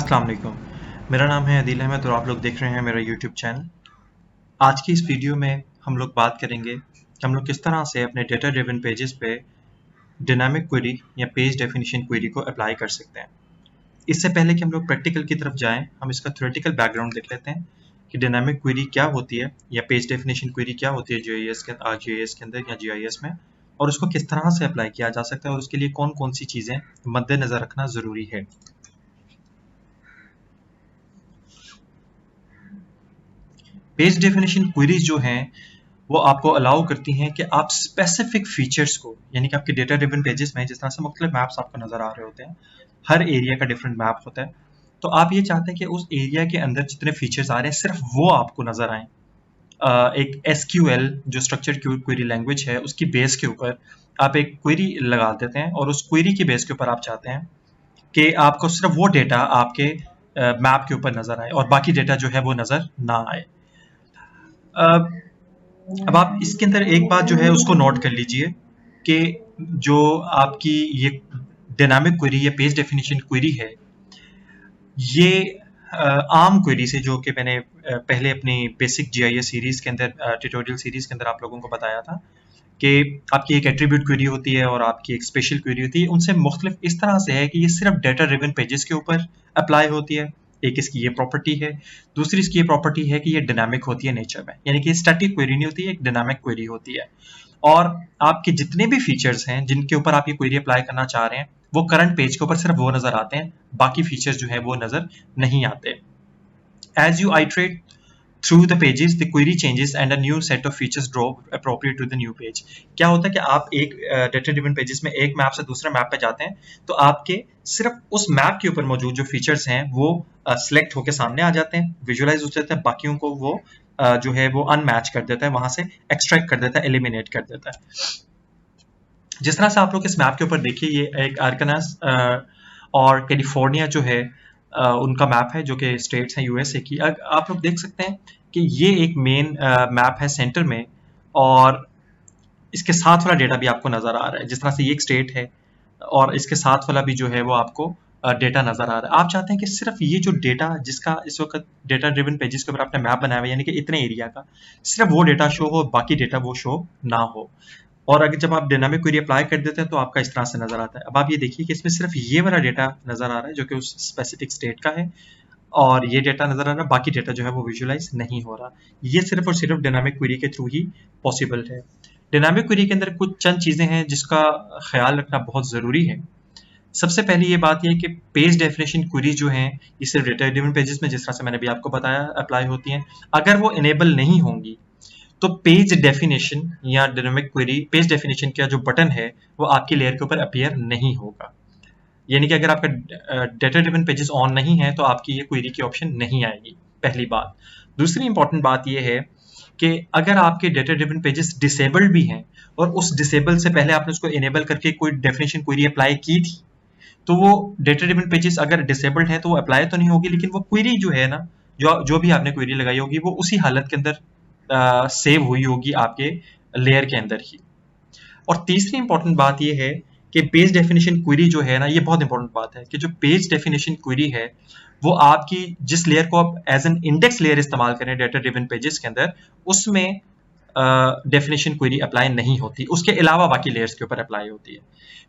अस्सलाम वालेकुम। मेरा नाम है अदील अहमद और आप लोग देख रहे हैं मेरा यूट्यूब चैनल। आज की इस वीडियो में हम लोग बात करेंगे कि हम लोग किस तरह से अपने डेटा ड्रिवन पेजेस पे डायनामिक क्वेरी या पेज डेफिनेशन क्वेरी को अप्लाई कर सकते हैं। इससे पहले कि हम लोग प्रैक्टिकल की तरफ जाएं, हम इसका थ्योरेटिकल बैकग्राउंड देख लेते हैं कि डायनामिक क्वेरी क्या होती है या पेज डेफिनेशन क्वेरी क्या होती है जीआईएस के अंदर या जीआईएस में, और उसको किस तरह से अप्लाई किया जा सकता है और उसके लिए कौन कौन सी चीज़ें मद्देनज़र रखना ज़रूरी है। पेज डेफिनेशन क्वेरीज जो हैं वो आपको अलाउ करती हैं कि आप स्पेसिफिक फीचर्स को, यानी कि आपके डेटा ड्रिवन पेजेस में जिस तरह से मुख्तलिफ मैप्स आपको नज़र आ रहे होते हैं, हर एरिया का डिफरेंट मैप होता है, तो आप ये चाहते हैं कि उस एरिया के अंदर जितने फीचर्स आ रहे हैं सिर्फ वो आपको नज़र आएँ। एक SQL जो स्ट्रक्चर्ड क्वेरी लैंग्वेज है उसकी बेस के ऊपर आप एक क्वेरी लगा देते हैं और उस क्वेरी की बेस के ऊपर आप चाहते हैं कि आपको सिर्फ वो डेटा आपके मैप के ऊपर नज़र आए और बाकी डेटा जो है वो नज़र ना आए। अब आप इसके अंदर एक बात जो है उसको नोट कर लीजिए कि जो आपकी ये डायनामिक क्वेरी या पेज डेफिनेशन क्वेरी है, ये आम क्वेरी से, जो कि मैंने पहले अपनी बेसिक जीआईएस सीरीज के अंदर, ट्यूटोरियल सीरीज के अंदर आप लोगों को बताया था कि आपकी एक एट्रीब्यूट क्वेरी होती है और आपकी एक स्पेशल क्वेरी होती है, उनसे मुख्तलिफ इस तरह से है कि ये सिर्फ डेटा ड्रिवन पेजेस के ऊपर अप्लाई होती है। एक इसकी ये प्रॉपर्टी है, दूसरी इसकी ये प्रॉपर्टी है कि ये डायनामिक होती है नेचर में, यानी कि स्टैटिक क्वेरी नहीं होती है, एक डायनामिक क्वेरी होती है। और आपके जितने भी फीचर्स हैं जिनके ऊपर आप ये क्वेरी अप्लाई करना चाह रहे हैं वो करंट पेज के ऊपर सिर्फ वो नजर आते हैं, बाकी फीचर्स जो है वो नजर नहीं आते। As you iterate through the pages, the query changes and a new set of features draw appropriate to the new page. क्या होता है कि आप एक डेटा ड्रिवन पेजेस में एक मैप से दूसरे मैप पे जाते हैं तो आपके सिर्फ उस मैप के ऊपर मौजूद जो फीचर्स हैं वो सिलेक्ट होकर सामने आ जाते हैं, विजुअलाइज हो जाते हैं, बाकियों को वो जो है वो अनमैच कर देता है, वहां से एक्सट्रैक्ट कर देता है, एलिमिनेट कर देता है। जिस तरह से आप लोग इस मैप के ऊपर देखिए, ये एक आर्कनस और कैलिफोर्निया जो है उनका मैप है, जो कि स्टेट्स हैं यूएसए की। आप लोग देख सकते हैं कि ये एक मेन मैप है सेंटर में, और इसके साथ वाला डेटा भी आपको नजर आ रहा है। जिस तरह से ये एक स्टेट है और इसके साथ वाला भी जो है वो आपको डेटा नजर आ रहा है। आप चाहते हैं कि सिर्फ ये जो डेटा जिसका इस वक्त डेटा ड्रिवन पेजेस के ऊपर आपने मैप बनाया हुआ है, यानी कि इतने एरिया का सिर्फ वो डेटा शो हो, बाकी डेटा वो शो ना हो। और अगर जब आप डायनामिक क्वेरी अप्लाई कर देते हैं तो आपका इस तरह से नजर आता है। अब आप ये देखिए कि इसमें सिर्फ ये वाला डेटा नजर आ रहा है जो कि उस स्पेसिफिक स्टेट का है, और ये डेटा नजर आ रहा है, बाकी डेटा जो है वो विजुअलाइज नहीं हो रहा। ये सिर्फ और सिर्फ डायनामिक क्वेरी के थ्रू ही पॉसिबल है। डायनामिक क्वेरी के अंदर कुछ चंद चीजें हैं जिसका ख्याल रखना बहुत जरूरी है। सबसे पहले ये बात है कि पेज डेफिनेशन क्वेरी जो हैं ये सिर्फ डेटा ड्रिवन पेजेस में, जिस तरह से मैंने भी आपको बताया, अप्लाई होती हैं। अगर वो इनेबल नहीं होंगी तो पेज डेफिनेशन या डायनामिक क्वेरी, पेज डेफिनेशन का जो बटन है वो आपकी लेयर के ऊपर अपीयर नहीं होगा। यानी कि अगर आपका डेटा ड्रिवन पेजेस ऑन नहीं है तो आपकी ये क्वेरी की ऑप्शन नहीं आएगी, पहली बात। दूसरी इंपॉर्टेंट बात ये है कि अगर आपके डेटा ड्रिवन पेजेस डिसेबल्ड भी हैं और उस डिसेबल से पहले आपने उसको इनेबल करके कोई डेफिनेशन क्वेरी अप्लाई की थी, तो वो डेटा ड्रिवन पेजेस अगर डिसेबल्ड है तो वो अप्लाई तो नहीं होगी, लेकिन वो क्वेरी जो है ना, जो भी आपने क्वेरी लगाई होगी वो उसी हालत के अंदर सेव हुई होगी आपके लेयर के अंदर ही। और तीसरी इंपॉर्टेंट बात ये है कि पेज डेफिनेशन क्वेरी जो है ना, ये बहुत इंपॉर्टेंट बात है कि जो पेज डेफिनेशन क्वेरी है वो आपकी जिस लेयर को आप एज एन इंडेक्स लेयर इस्तेमाल करें डेटा ड्रिवन पेजेस के अंदर, उसमें डेफिनेशन क्वेरी अप्लाई नहीं होती, उसके अलावा बाकी लेयर्स के ऊपर अप्लाई होती है।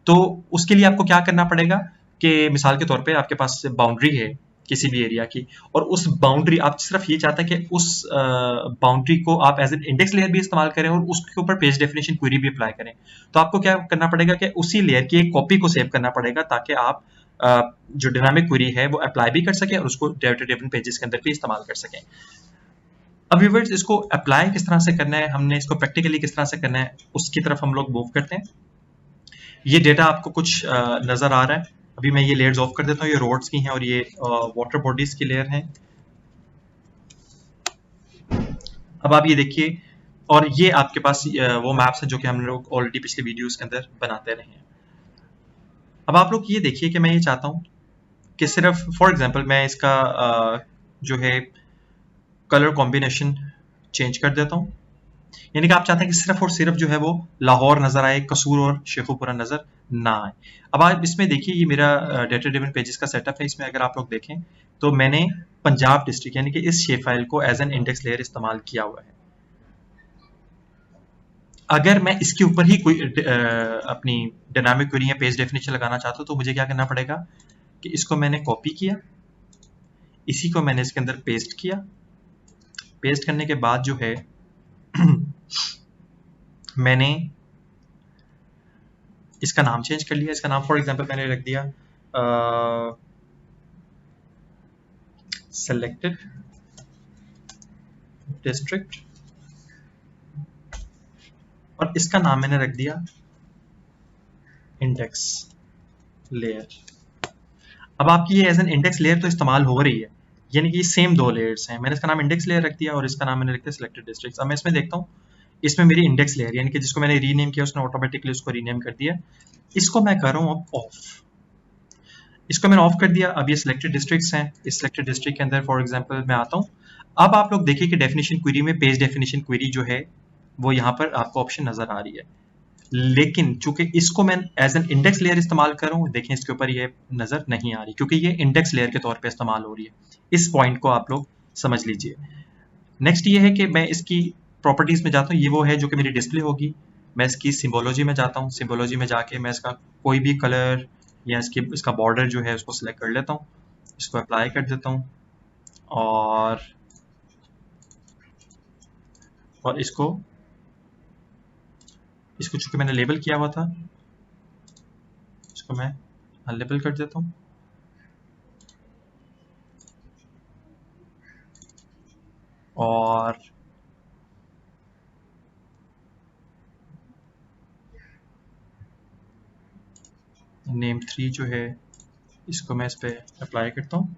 तो उसके लिए आपको क्या करना पड़ेगा कि मिसाल के तौर पे आपके पास बाउंड्री है किसी भी एरिया की, और उस बाउंड्री, आप सिर्फ ये चाहते हैं कि उस बाउंड्री को आप एज एन इंडेक्स लेयर भी इस्तेमाल करें और उसके ऊपर पेज डेफिनेशन क्वेरी भी अप्लाई करें, तो आपको क्या करना पड़ेगा कि उसी लेयर की एक कॉपी को सेव करना पड़ेगा ताकि आप जो डायनामिक क्वेरी है वो अप्लाई भी कर सकें और उसको डेटा ड्रिवन पेजेस के अंदर भी इस्तेमाल कर सकें। अब व्यूअर्स, इसको अप्लाई किस तरह से करना है, हमने इसको प्रैक्टिकली किस तरह से करना है, उसकी तरफ हम लोग मूव करते हैं। ये डेटा आपको कुछ नजर आ रहा है। अभी मैं ये लेयर्स ऑफ कर देता हूँ, ये रोड्स की हैं और ये वाटर बॉडीज की लेयर हैं। अब आप ये देखिए, और ये आपके पास वो मैप्स हैं जो कि हम लोग ऑलरेडी पिछले वीडियोस के अंदर बनाते रहे हैं। अब आप लोग ये देखिए कि मैं ये चाहता हूँ कि सिर्फ फॉर एग्जांपल मैं इसका जो है कलर कॉम्बिनेशन चेंज कर देता हूँ। यानी कि आप चाहते हैं कि सिर्फ और सिर्फ जो है वो लाहौर नजर आए, कसूर और शेखुपुरा नजर ना आए। अब आप इसमें देखिए, ये मेरा डेटा ड्रिवन पेजेस का सेटअप है। इसमें अगर आप लोग देखें तो मैंने पंजाब डिस्ट्रिक्ट यानी कि इस शेप फाइल को एज एन इंडेक्स लेयर इस्तेमाल किया हुआ है। अगर मैं इसके ऊपर ही कोई अपनी डायनामिक क्वेरी या पेज डेफिनेशन लगाना चाहता हूं तो मुझे क्या करना पड़ेगा कि इसको मैंने कॉपी किया, इसी को मैंने इसके अंदर पेस्ट किया। पेस्ट करने के बाद जो है मैंने इसका नाम चेंज कर लिया। इसका नाम फॉर एग्जांपल मैंने रख दिया सेलेक्टेड डिस्ट्रिक्ट, और इसका नाम मैंने रख दिया इंडेक्स लेयर। अब आपकी ये एज एन इंडेक्स लेयर तो इस्तेमाल हो रही है, यानी कि सेम दो लेयर्स हैं। मैंने इसका नाम इंडेक्स लेयर रख दिया और इसका नाम मैंने रख दिया सिलेक्टेड डिस्ट्रिक्ट्स। अब मैं इसमें देखता हूँ, इसमें मेरी इंडेक्स लेयर यानी कि जिसको मैंने रीनेम किया उसने ऑटोमेटिकली उसको रीनेम कर दिया। इसको मैं कर रहा हूँ अब ऑफ, इसको मैंने ऑफ कर दिया। अब ये सिलेक्टेड डिस्ट्रिक्ट्स हैं। इस सिलेक्टेड डिस्ट्रिक्ट के अंदर फॉर एग्जांपल मैं आता हूँ। अब आप लोग देखिए कि डेफिनेशन क्वेरी में पेज डेफिनेशन क्वेरी जो है वो यहाँ पर आपको ऑप्शन नजर आ रही है, लेकिन चूंकि इसको मैं एज एन इंडेक्स लेयर इस्तेमाल कर रहा हूँ, देखें इसके ऊपर ये नजर नहीं आ रही क्योंकि ये इंडेक्स लेयर के तौर पे इस्तेमाल हो रही है। इस पॉइंट को आप लोग समझ लीजिए। नेक्स्ट ये है कि मैं इसकी प्रॉपर्टीज में जाता हूँ, ये वो है जो कि मेरी डिस्प्ले होगी। मैं इसकी सिंबोलॉजी में जाता हूँ, सिंबोलॉजी में जाके मैं इसका कोई भी कलर या इसका बॉर्डर जो है उसको सिलेक्ट कर लेता हूँ, इसको अप्लाई कर देता हूँ और इसको चूंकि मैंने लेबल किया हुआ था इसको मैं अनलेबल कर देता हूँ। और नेम 3 जो है इसको मैं इस पे अप्लाई करता हूँ।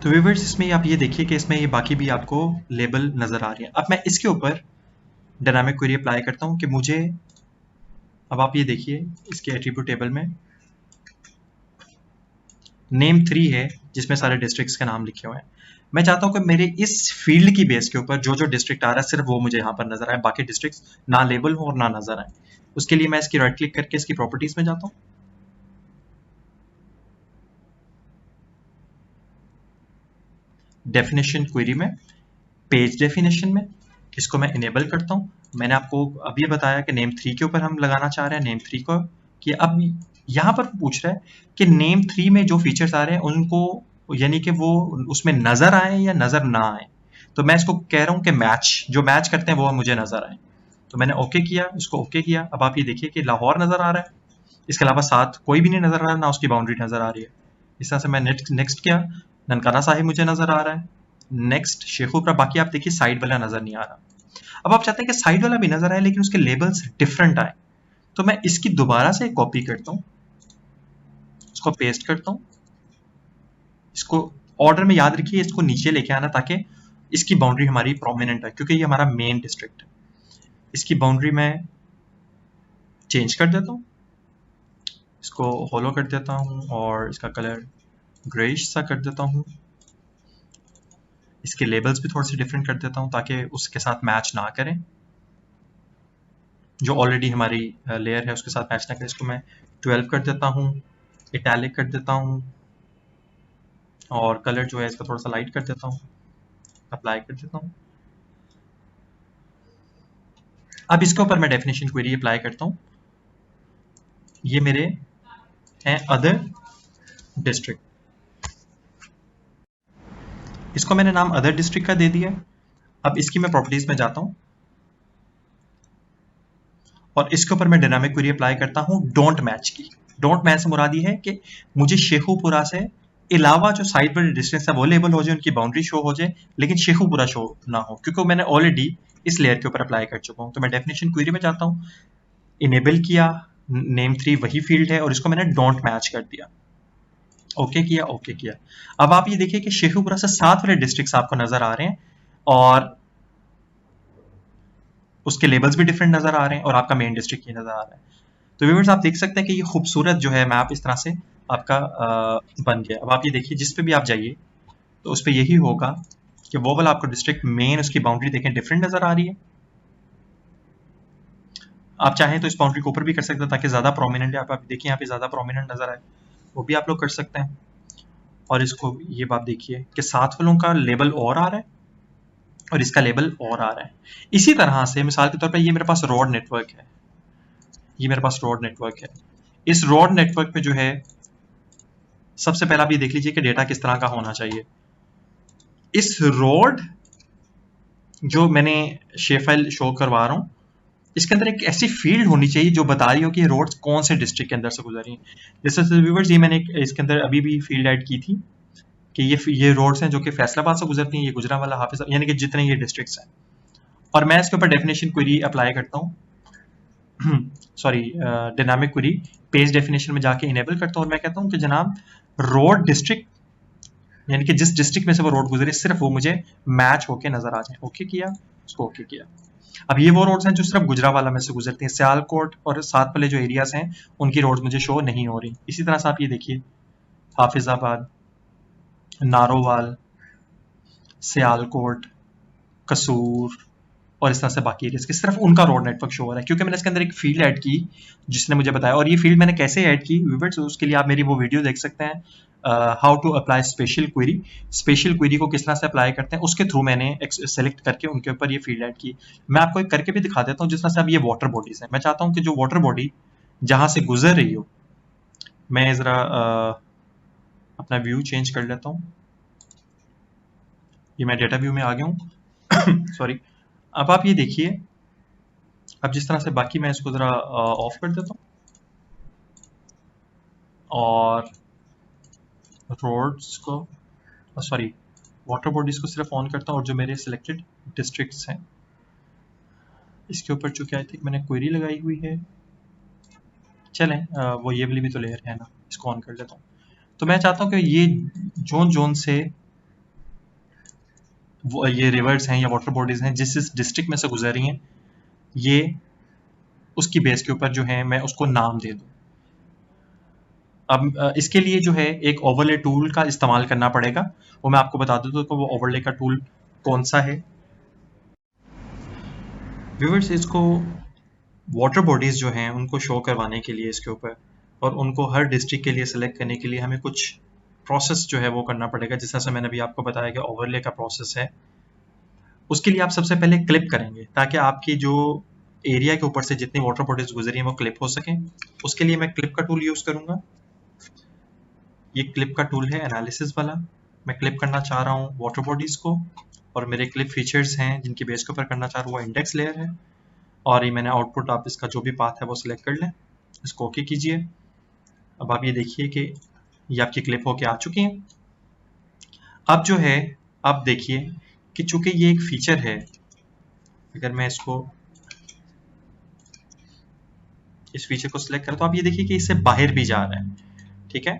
तो व्यूअर्स इसमें आप ये देखिए कि इसमें ये बाकी भी आपको लेबल नजर आ रही है। अब मैं इसके ऊपर डायनामिक क्वेरी अप्लाई करता हूँ कि मुझे, अब आप ये देखिए इसके एट्रीब्यूट टेबल में नेम 3 है जिसमें सारे डिस्ट्रिक्ट्स के नाम लिखे हुए हैं। मैं चाहता हूँ कि मेरे इस फील्ड की बेस के ऊपर जो जो डिस्ट्रिक्ट आ रहा है सिर्फ वो मुझे यहाँ पर नजर आए, बाकी डिस्ट्रिक्ट्स ना लेबल हो और ना नजर आए। उसके लिए मैं इसकी राइट क्लिक करके इसकी प्रॉपर्टीज में जाता हूँ। डेफिनेशन क्वेरी में पेज डेफिनेशन में इसको मैं इनेबल करता हूँ। मैंने आपको अभी बताया कि नेम 3 के ऊपर हम लगाना चाह रहे हैं नेम 3 को, कि अब यहाँ पर पूछ रहा है कि नेम 3 में जो फीचर्स आ रहे हैं उनको यानी कि वो उसमें नजर आए या नजर ना आए। तो मैं इसको कह रहा हूँ कि मैच, जो मैच करते हैं वो मुझे नजर आए। तो मैंने ओके किया, इसको ओके किया। अब आप ये देखिए कि लाहौर नजर आ रहा है, इसके अलावा साथ कोई भी नहीं नजर आ रहा, ना उसकी बाउंड्री नजर आ रही है। इस तरह से मैं नेक्स्ट किया, ननकाना साहिब मुझे नजर आ रहा है, नेक्स्ट शेखुपुरा, बाकी आप देखिए साइड वाला नजर नहीं आ रहा। अब आप चाहते हैं कि साइड वाला भी नजर आए लेकिन उसके लेबल्स डिफरेंट आए, तो मैं इसकी दोबारा से कॉपी करता हूँ, इसको पेस्ट करता हूँ, इसको ऑर्डर में याद रखिए इसको नीचे लेके आना ताकि इसकी बाउंड्री हमारी प्रोमिनेंट है क्योंकि ये हमारा मेन डिस्ट्रिक्ट है। इसकी बाउंड्री मैं चेंज कर देता हूँ, इसको होलो कर देता हूँ और इसका कलर ग्रेइश सा कर देता हूँ। इसके लेबल्स भी थोड़े से डिफरेंट कर देता हूँ ताकि उसके साथ मैच ना करें, जो ऑलरेडी हमारी लेयर है उसके साथ मैच ना करें। इसको मैं 12 कर देता हूँ, इटैलिक कर देता हूँ और कलर जो है इसका थोड़ा सा लाइट कर देता हूँ, अप्लाई कर देता हूँ। अब इसके ऊपर मैं डेफिनेशन क्वेरी अप्लाई करता हूँ। ये मेरे हैं अदर डिस्ट्रिक्ट, इसको मैंने नाम अदर डिस्ट्रिक्ट का दे दिया। अब इसकी मैं प्रॉपर्टीज में जाता हूँ और इसके ऊपर मैं डायनामिक क्वेरी अप्लाई करता हूँ डोंट मैच की। डोंट मैच से मुराद ये है कि मुझे शेखुपुरा से अलावा जो साइड पर डिस्टेंस अवेलेबल हो जाए, उनकी बाउंड्री शो हो जाए लेकिन शेखुपुरा शो ना हो, क्योंकि मैंने ऑलरेडी इस लेयर के ऊपर अप्लाई कर चुका हूँ। तो मैं डेफिनेशन क्वेरी में जाता हूँ, इनेबल किया, नेम 3 वही फील्ड है और इसको मैंने डोंट मैच कर दिया, ओके किया, ओके किया। अब आप ये देखिए कि शेखुपुरा से 7 वाले डिस्ट्रिक्ट्स आपको नजर आ रहे हैं और उसके लेबल्स भी डिफरेंट नजर आ रहे हैं और आपका मेन डिस्ट्रिक्ट ये नजर आ रहा है। तो व्यूअर्स आप देख सकते हैं कि ये खूबसूरत जो है मैप इस तरह से आपका बन गया। अब आप ये देखिए जिस पे भी आप जाइए तो उस पर यही होगा कि वो वाला आपको डिस्ट्रिक्ट मेन उसकी बाउंड्री देखें डिफरेंट नजर आ रही है आप चाहें तो इस बाउंड्री को ऊपर भी कर सकते हैं ताकि ज़्यादा प्रोमिनेंट है। आप देखिए यहाँ पे ज़्यादा प्रोमिनेंट नज़र आए, वो भी आप लोग कर सकते हैं। और इसको ये बात देखिए कि 7 वालों का लेबल और आ रहा है और इसका लेबल और आ रहा है। इसी तरह से मिसाल के तौर पर ये मेरे पास रॉड नेटवर्क है, ये मेरे पास रॉड नेटवर्क है। इस रॉड नेटवर्क में जो है सबसे पहला आप ये देख लीजिए कि डेटा किस तरह का होना चाहिए। इस रॉड जो मैंने शेप फाइल शो करवा रहा हूँ, इसके अंदर एक ऐसी फील्ड होनी चाहिए जो बता रही हो कि ये रोड्स कौन से डिस्ट्रिक्ट के अंदर से गुजर रही हैं। जैसे व्यूवर्स, ये मैंने इसके अंदर अभी भी फील्ड ऐड की थी कि ये रोड्स हैं जो कि फैसलाबाद से गुजरती हैं, ये गुजरांवाला, हाफिज, यानी कि जितने ये डिस्ट्रिक्ट्स हैं। और मैं इसके ऊपर डेफिनेशन क्वेरी अप्लाई करता हूँ sorry dynamic query page definition में जाके इनेबल करता हूँ और मैं कहता हूँ कि जनाब रोड डिस्ट्रिक्ट, यानी कि जिस डिस्ट्रिक्ट में से वो रोड गुजरे सिर्फ वो मुझे मैच होके नजर आ जाए। ओके किया, उसको ओके किया। अब ये वो रोड्स हैं जो सिर्फ गुजरांवाला में से गुजरती हैं, सियालकोट और साथ वाले जो एरियाज हैं उनकी रोड्स मुझे शो नहीं हो रही। इसी तरह से आप ये देखिए हाफिजाबाद, नारोवाल, सियालकोट, कसूर और इस तरह से बाकी एरियाज के सिर्फ उनका रोड नेटवर्क शो हो रहा है, क्योंकि मैंने इसके अंदर एक फील्ड ऐड की जिसने मुझे बताया। और ये फील्ड मैंने कैसे ऐड की व्यूअर्स, उसके लिए आप मेरी वो वीडियो देख सकते हैं, how to apply special query. Special query को किस तरह से अप्लाई करते हैं उसके थ्रू मैंने सेलेक्ट करके उनके ऊपर ये फील्ड ऐड की। मैं आपको एक करके भी दिखा देता हूँ। जिस तरह से अब ये वाटर बॉडीज है, मैं चाहता हूँ कि जो वाटर बॉडी जहां से गुजर रही हो, मैं जरा अपना व्यू चेंज कर लेता हूँ। ये मैं डेटा व्यू में आ गया हूँ सॉरी। अब आप ये देखिए, अब जिस तरह से बाकी मैं इसको जरा ऑफ कर देता हूँ और रोड्स को सॉरी वाटर बॉडीज को सिर्फ ऑन करता हूँ और जो मेरे सिलेक्टेड डिस्ट्रिक्ट्स हैं इसके ऊपर चूंकि आई थिंक मैंने क्वेरी लगाई हुई है, चलें वो ये वाली भी तो लेयर है ना, इसको ऑन कर लेता हूँ। तो मैं चाहता हूँ कि ये जोन जोन से वो ये रिवर्स हैं या वाटर बॉडीज हैं जिस डिस्ट्रिक्ट में से गुजर रही हैं, ये उसकी बेस के ऊपर जो है मैं उसको नाम दे दूँ। अब इसके लिए जो है एक ओवरले टूल का इस्तेमाल करना पड़ेगा, वो मैं आपको बता दूं तो वो ओवरले का टूल कौन सा है। व्यूअर्स, इसको वाटर बॉडीज जो हैं उनको शो करवाने के लिए इसके ऊपर और उनको हर डिस्ट्रिक्ट के लिए सिलेक्ट करने के लिए हमें कुछ प्रोसेस जो है वो करना पड़ेगा। जिस तरह से मैंने अभी आपको बताया कि ओवरले का प्रोसेस है, उसके लिए आप सबसे पहले क्लिप करेंगे ताकि आपकी जो एरिया के ऊपर से जितनी वाटर बॉडीज गुजरी हैं वो क्लिप हो सकें। उसके लिए मैं क्लिप का टूल यूज़ करूँगा। ये क्लिप का टूल है एनालिसिस वाला। मैं क्लिप करना चाह रहा हूँ वाटर बॉडीज को और मेरे क्लिप फीचर्स हैं जिनकी बेस के ऊपर करना चाह रहा हूँ वो इंडेक्स लेयर है। और ये मैंने आउटपुट, आप इसका जो भी पाथ है वो सिलेक्ट कर लें, इसको ओके कीजिए। अब आप ये देखिए कि ये आपकी क्लिप होके आ चुकी हैं। अब जो है आप देखिए कि चूंकि ये एक फीचर है, अगर मैं इसको इस फीचर को सिलेक्ट करें तो आप ये देखिए कि इससे बाहर भी जा रहा है। ठीक है,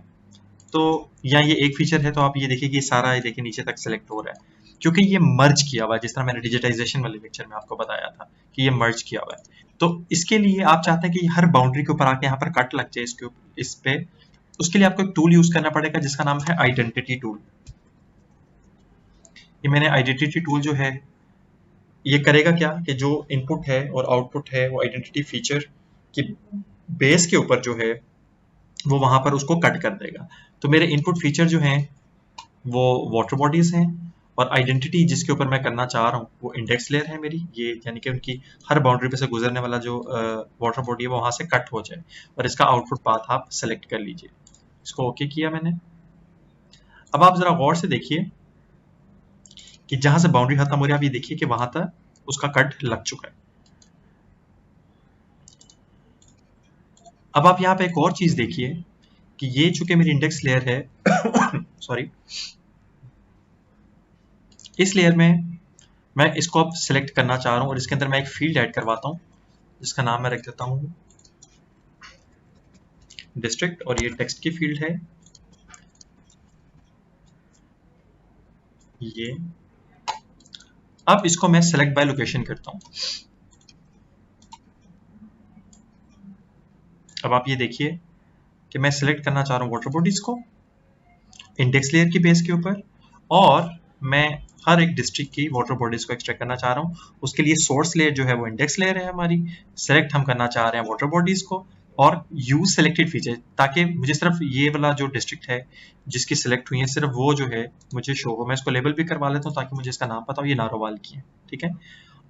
तो या ये एक फीचर है तो आप ये देखिए कि सारा ये देखिए नीचे तक सिलेक्ट हो रहा है क्योंकि ये मर्ज किया हुआ है, जिस तरह मैंने डिजिटाइजेशन वाले लेक्चर में आपको बताया था कि ये मर्ज किया हुआ है। तो इसके लिए आप चाहते हैं कि हर बाउंड्री के ऊपर आके यहाँ पर कट लग जाए इसके इस पे, उसके लिए आपको एक टूल यूज करना पड़ेगा जिसका नाम है आइडेंटिटी टूल। ये मैंने आइडेंटिटी टूल जो है ये करेगा क्या कि जो इनपुट है और आउटपुट है वो आइडेंटिटी फीचर की बेस के ऊपर जो है वो वहां पर उसको कट कर देगा। तो मेरे इनपुट फीचर जो हैं वो वाटर बॉडीज हैं और आइडेंटिटी जिसके ऊपर मैं करना चाह रहा हूँ वो इंडेक्स लेयर है मेरी, ये यानी कि उनकी हर बाउंड्री पे से गुजरने वाला जो वाटर बॉडी है वो वहां से कट हो जाए और इसका आउटपुट पाथ आप सेलेक्ट कर लीजिए। इसको ओके किया मैंने। अब आप जरा गौर से देखिए कि जहां से बाउंड्री खत्म हो रही है आप ये देखिए कि वहां तक उसका कट लग चुका है। अब आप यहाँ पे एक और चीज देखिए कि ये चूंकि मेरी इंडेक्स लेयर है सॉरी, इस लेयर में मैं इसको अब सिलेक्ट करना चाह रहा हूँ और इसके अंदर मैं एक फील्ड ऐड करवाता हूँ जिसका नाम मैं रख देता हूँ डिस्ट्रिक्ट और ये टेक्स्ट की फील्ड है। ये अब इसको मैं सिलेक्ट बाय लोकेशन करता हूँ। अब आप ये देखिए कि मैं सिलेक्ट करना चाह रहा हूँ वाटर बॉडीज को इंडेक्स लेयर की बेस के ऊपर और मैं हर एक डिस्ट्रिक्ट की वाटर बॉडीज को एक्सट्रैक्ट करना चाह रहा हूँ। उसके लिए सोर्स लेयर जो है वो इंडेक्स लेयर है हमारी। सेलेक्ट हम करना चाह रहे हैं वाटर बॉडीज को और यूज सेलेक्टेड फीचर, ताकि मुझे सिर्फ ये वाला जो डिस्ट्रिक्ट है जिसकी सिलेक्ट हुई है सिर्फ वो जो है मुझे शो हो। मैं इसको लेबल भी करवा लेता हूँ ताकि मुझे इसका नाम पता हो, ये नारोवाल की है, ठीक है।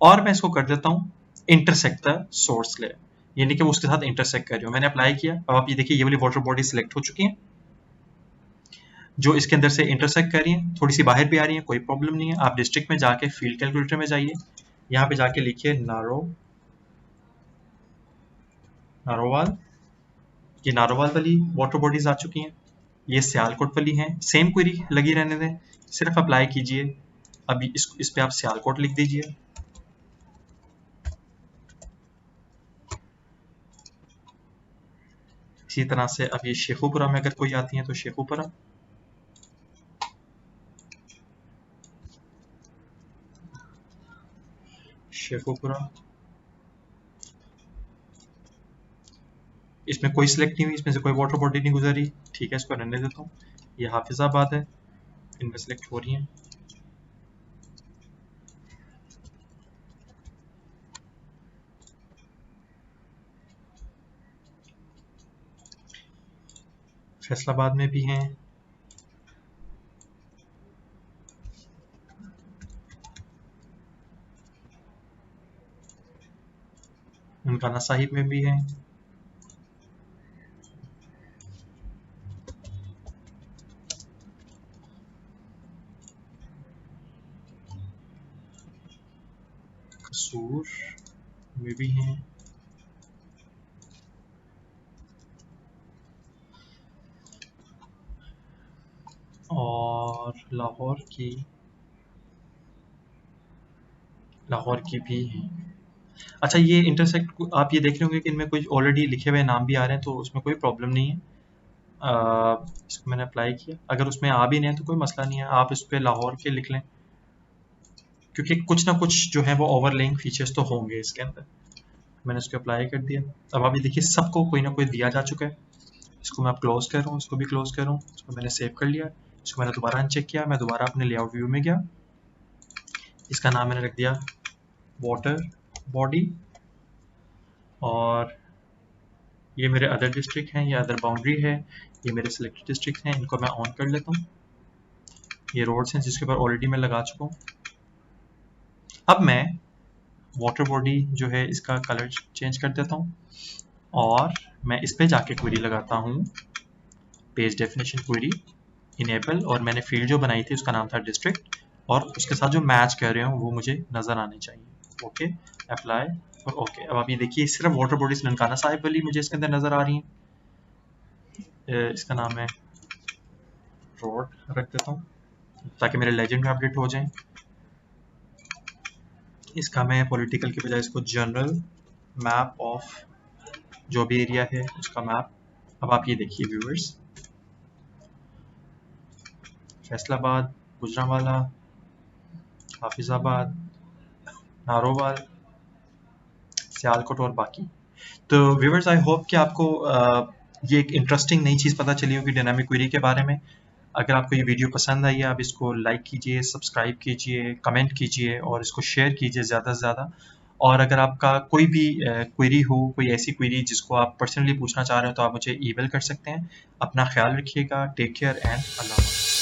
और मैं इसको कर देता हूँ इंटरसेक्ट द सोर्स लेयर, यानी कि वो उसके साथ इंटरसेक्ट कर रही हूँ। मैंने अप्लाई किया, अब आप ये देखिए ये वाली वाटर बॉडी सिलेक्ट हो चुकी है जो इसके अंदर से इंटरसेक्ट कर रही है, थोड़ी सी बाहर भी आ रही है, कोई प्रॉब्लम नहीं है। आप डिस्ट्रिक्ट में जाके फील्ड कैलकुलेटर में जाइए, यहाँ पे जाके लिखिए नारोवाल। ये नारोवाल वाली वाटर बॉडीज आ चुकी हैं, ये सियालकोट वाली हैं। सेम क्वेरी लगी रहने दें, सिर्फ अप्लाई कीजिए। अभी इस पे आप सियालकोट लिख दीजिए। इसी तरह से अब ये शेखुपुरा में अगर कोई आती है तो शेखुपुरा, इसमें कोई सिलेक्ट नहीं हुई, इसमें से कोई वाटर बॉडी नहीं गुजरी, ठीक है, इसको रहने देता हूँ। ये हाफिजाबाद है, इनमें सिलेक्ट हो रही हैं। फैसलाबाद में भी हैं, ननकाना साहिब में भी हैं, कसूर में भी हैं, और लाहौर की भी हैं। अच्छा, ये इंटरसेक्ट आप ये देख रहे होंगे कि इनमें कुछ ऑलरेडी लिखे हुए नाम भी आ रहे हैं, तो उसमें कोई प्रॉब्लम नहीं है। इसको मैंने अप्लाई किया, अगर उसमें आ भी नहीं है तो कोई मसला नहीं है, आप इस पर लाहौर के लिख लें, क्योंकि कुछ ना कुछ जो है वो ओवरलेइंग फीचर्स तो होंगे इसके अंदर। मैंने इसको अप्लाई कर दिया। अब आप ये देखिए सबको कोई ना कोई दिया जा चुका है। इसको मैं अब क्लोज कर रहा हूँ, इसको भी क्लोज कर रहा हूँ, इसको मैंने सेव कर लिया। इसको मैंने दोबारा अनचेक किया, मैं दोबारा अपने लेआउट व्यू में गया, इसका नाम मैंने रख दिया वाटर बॉडी, और ये मेरे अदर डिस्ट्रिक्ट हैं, ये अदर बाउंड्री है, ये मेरे सिलेक्टेड डिस्ट्रिक्ट हैं, इनको मैं ऑन कर लेता हूँ। ये रोड्स हैं जिसके ऊपर ऑलरेडी मैं लगा चुका हूँ। अब मैं वाटर बॉडी जो है इसका कलर चेंज कर देता हूँ और मैं इस पे जाके क्वेरी लगाता हूँ, पेज डेफिनेशन क्वेरी इनेबल, और मैंने फील्ड जो बनाई थी उसका नाम था डिस्ट्रिक्ट, और उसके साथ जो मैच कर रहे हो वो मुझे नज़र आने चाहिए। ओके, अप्लाई और ओके। अब आप ये देखिए सिर्फ वाटर बॉडीज ननकाना साहिब वाली मुझे इसके अंदर नज़र आ रही हैं। इसका नाम है रोड रख देता हूँ ताकि मेरे लेजेंड में अपडेट हो जाए। इसका मैं पॉलिटिकल के बजाय इसको जनरल मैप ऑफ जो भी एरिया है उसका मैप। अब आप ये देखिए व्यूअर्स, फैसलाबाद, गुजरांवाला, हाफिजाबाद, नारोवाल, सियालकोट और बाकी। तो व्यूअर्स, आई होप कि आपको ये एक इंटरेस्टिंग नई चीज़ पता चली होगी डायनामिक क्वेरी के बारे में। अगर आपको ये वीडियो पसंद आई है, आप इसको लाइक कीजिए, सब्सक्राइब कीजिए, कमेंट कीजिए और इसको शेयर कीजिए ज़्यादा से ज़्यादा। और अगर आपका कोई भी क्वेरी हो, कोई ऐसी क्वेरी जिसको आप पर्सनली पूछना चाह रहे हो, तो आप मुझे ईमेल कर सकते हैं। अपना ख्याल रखिएगा, टेक केयर एंड अल्लाह हाफ़िज़।